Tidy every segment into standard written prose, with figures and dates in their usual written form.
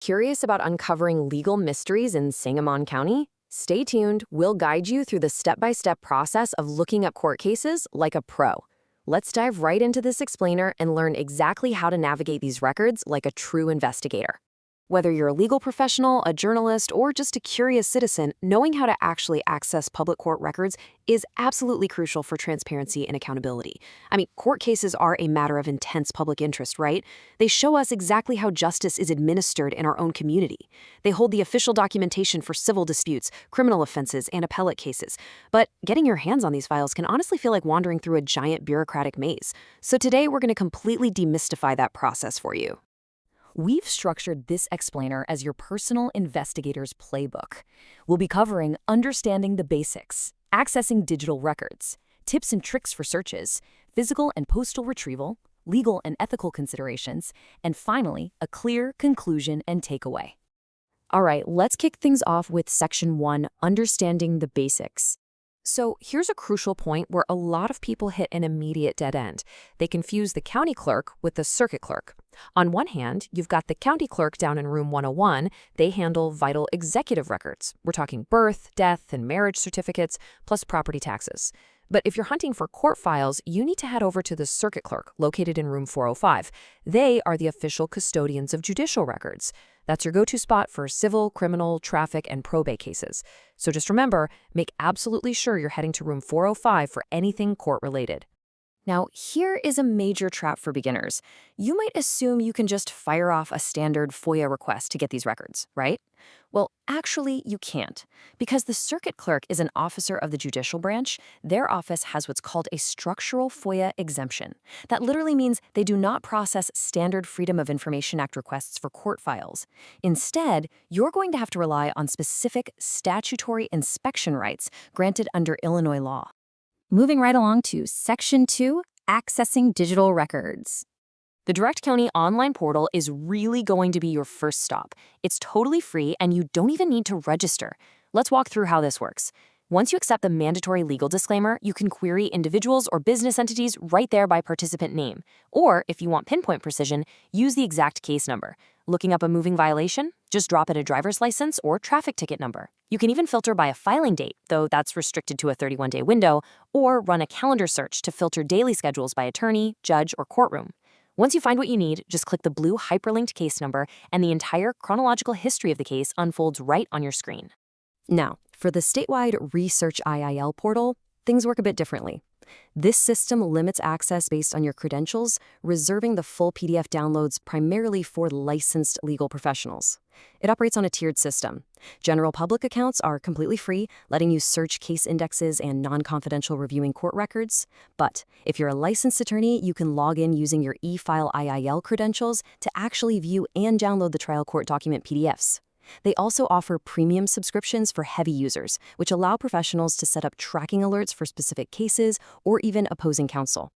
Curious about uncovering legal mysteries in Sangamon County? Stay tuned. We'll guide you through the step-by-step process of looking up court cases like a pro. Let's dive right into this explainer and learn exactly how to navigate these records like a true investigator. Whether you're a legal professional, a journalist, or just a curious citizen, knowing how to actually access public court records is absolutely crucial for transparency and accountability. I mean, court cases are a matter of intense public interest, right? They show us exactly how justice is administered in our own community. They hold the official documentation for civil disputes, criminal offenses, and appellate cases. But getting your hands on these files can honestly feel like wandering through a giant bureaucratic maze. So today, we're going to completely demystify that process for you. We've structured this explainer as your personal investigator's playbook. We'll be covering understanding the basics, accessing digital records, tips and tricks for searches, physical and postal retrieval, legal and ethical considerations, and finally, a clear conclusion and takeaway. All right, let's kick things off with Section 1, Understanding the Basics. So here's a crucial point where a lot of people hit an immediate dead end. They confuse the county clerk with the circuit clerk. On one hand, you've got the county clerk down in room 101. They handle vital executive records. We're talking birth, death, and marriage certificates, plus property taxes. But if you're hunting for court files, you need to head over to the circuit clerk, located in room 405. They are the official custodians of judicial records. That's your go-to spot for civil, criminal, traffic, and probate cases. So just remember, make absolutely sure you're heading to room 405 for anything court-related. Now, here is a major trap for beginners. You might assume you can just fire off a standard FOIA request to get these records, right? Well, actually, you can't. Because the circuit clerk is an officer of the judicial branch, their office has what's called a structural FOIA exemption. That literally means they do not process standard Freedom of Information Act requests for court files. Instead, you're going to have to rely on specific statutory inspection rights granted under Illinois law. Moving right along to Section 2, Accessing Digital Records. The Direct County online portal is really going to be your first stop. It's totally free and you don't even need to register. Let's walk through how this works. Once you accept the mandatory legal disclaimer, you can query individuals or business entities right there by participant name. Or, if you want pinpoint precision, use the exact case number. Looking up a moving violation? Just drop in a driver's license or traffic ticket number. You can even filter by a filing date, though that's restricted to a 31-day window, or run a calendar search to filter daily schedules by attorney, judge, or courtroom. Once you find what you need, just click the blue hyperlinked case number and the entire chronological history of the case unfolds right on your screen. Now, for the statewide Research IIL portal, things work a bit differently. This system limits access based on your credentials, reserving the full PDF downloads primarily for licensed legal professionals. It operates on a tiered system. General public accounts are completely free, letting you search case indexes and non-confidential reviewing court records. But if you're a licensed attorney, you can log in using your e-file IIL credentials to actually view and download the trial court document PDFs. They also offer premium subscriptions for heavy users, which allow professionals to set up tracking alerts for specific cases or even opposing counsel.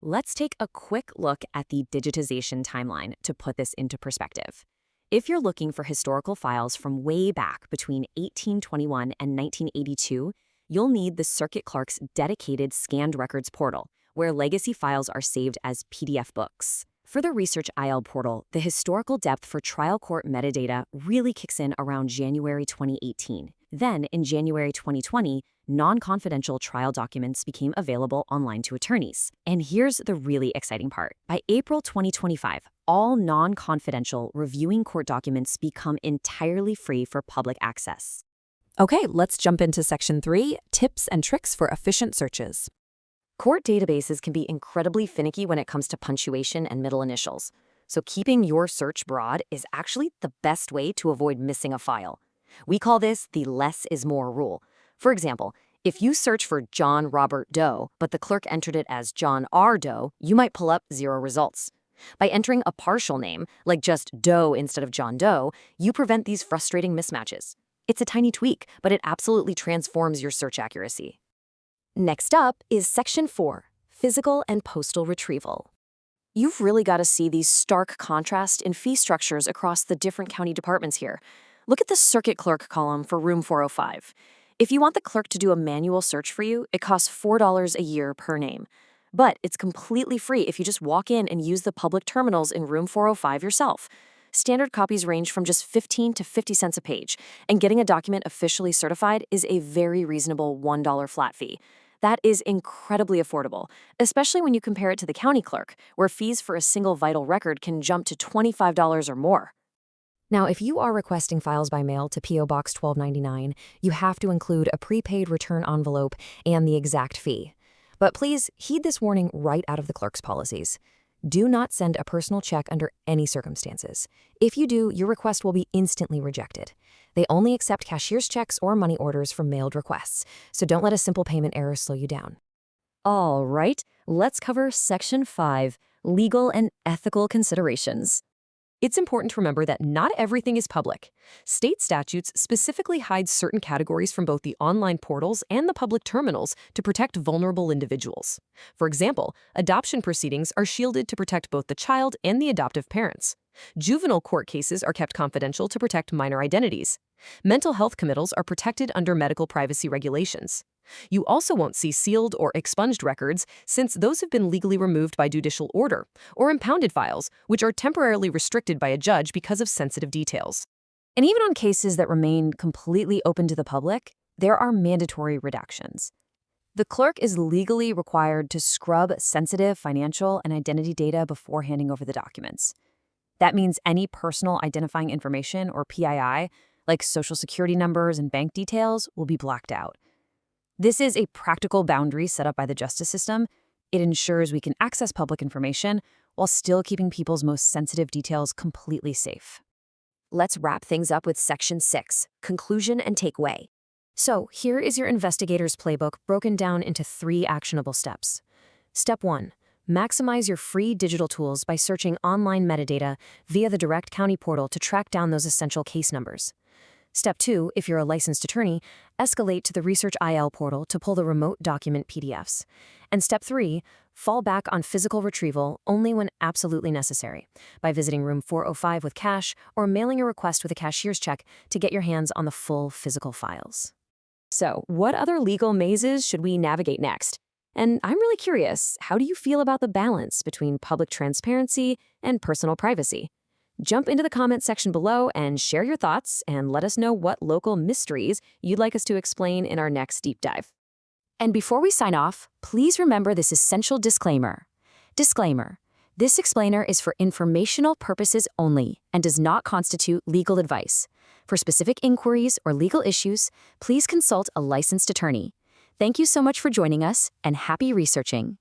Let's take a quick look at the digitization timeline to put this into perspective. If you're looking for historical files from way back between 1821 and 1982, you'll need the circuit clerk's dedicated scanned records portal, where legacy files are saved as PDF books. For the Research IL portal, the historical depth for trial court metadata really kicks in around January 2018. Then, in January 2020, non-confidential trial documents became available online to attorneys. And here's the really exciting part. By April 2025, all non-confidential reviewing court documents become entirely free for public access. Okay, let's jump into Section 3, Tips and Tricks for Efficient Searches. Court databases can be incredibly finicky when it comes to punctuation and middle initials. So keeping your search broad is actually the best way to avoid missing a file. We call this the less is more rule. For example, if you search for John Robert Doe, but the clerk entered it as John R. Doe, you might pull up 0 results. By entering a partial name, like just Doe instead of John Doe, you prevent these frustrating mismatches. It's a tiny tweak, but it absolutely transforms your search accuracy. Next up is Section 4, Physical and Postal Retrieval. You've really got to see these stark contrast in fee structures across the different county departments here. Look at the circuit clerk column for room 405. If you want the clerk to do a manual search for you, it costs $4 a year per name. But it's completely free if you just walk in and use the public terminals in room 405 yourself. Standard copies range from just 15 to 50 cents a page, and getting a document officially certified is a very reasonable $1 flat fee. That is incredibly affordable, especially when you compare it to the county clerk, where fees for a single vital record can jump to $25 or more. Now, if you are requesting files by mail to P.O. Box 1299, you have to include a prepaid return envelope and the exact fee. But please heed this warning right out of the clerk's policies. Do not send a personal check under any circumstances. If you do, your request will be instantly rejected. They only accept cashier's checks or money orders from mailed requests, so don't let a simple payment error slow you down. All right, let's cover Section 5, Legal and Ethical Considerations. It's important to remember that not everything is public. State statutes specifically hide certain categories from both the online portals and the public terminals to protect vulnerable individuals. For example, adoption proceedings are shielded to protect both the child and the adoptive parents. Juvenile court cases are kept confidential to protect minor identities. Mental health committals are protected under medical privacy regulations. You also won't see sealed or expunged records, since those have been legally removed by judicial order, or impounded files, which are temporarily restricted by a judge because of sensitive details. And even on cases that remain completely open to the public, there are mandatory redactions. The clerk is legally required to scrub sensitive financial and identity data before handing over the documents. That means any personal identifying information, or PII, like social security numbers and bank details, will be blacked out. This is a practical boundary set up by the justice system. It ensures we can access public information while still keeping people's most sensitive details completely safe. Let's wrap things up with Section 6, Conclusion and Takeaway. So, here is your investigator's playbook broken down into 3 actionable steps. Step 1. Maximize your free digital tools by searching online metadata via the Direct County portal to track down those essential case numbers. Step 2, if you're a licensed attorney, escalate to the Research IL portal to pull the remote document PDFs. And Step 3, fall back on physical retrieval only when absolutely necessary, by visiting room 405 with cash or mailing a request with a cashier's check to get your hands on the full physical files. So, what other legal mazes should we navigate next? And I'm really curious, how do you feel about the balance between public transparency and personal privacy? Jump into the comments section below and share your thoughts, and let us know what local mysteries you'd like us to explain in our next deep dive. And before we sign off, please remember this essential disclaimer. Disclaimer: this explainer is for informational purposes only and does not constitute legal advice. For specific inquiries or legal issues, please consult a licensed attorney. Thank you so much for joining us, and happy researching.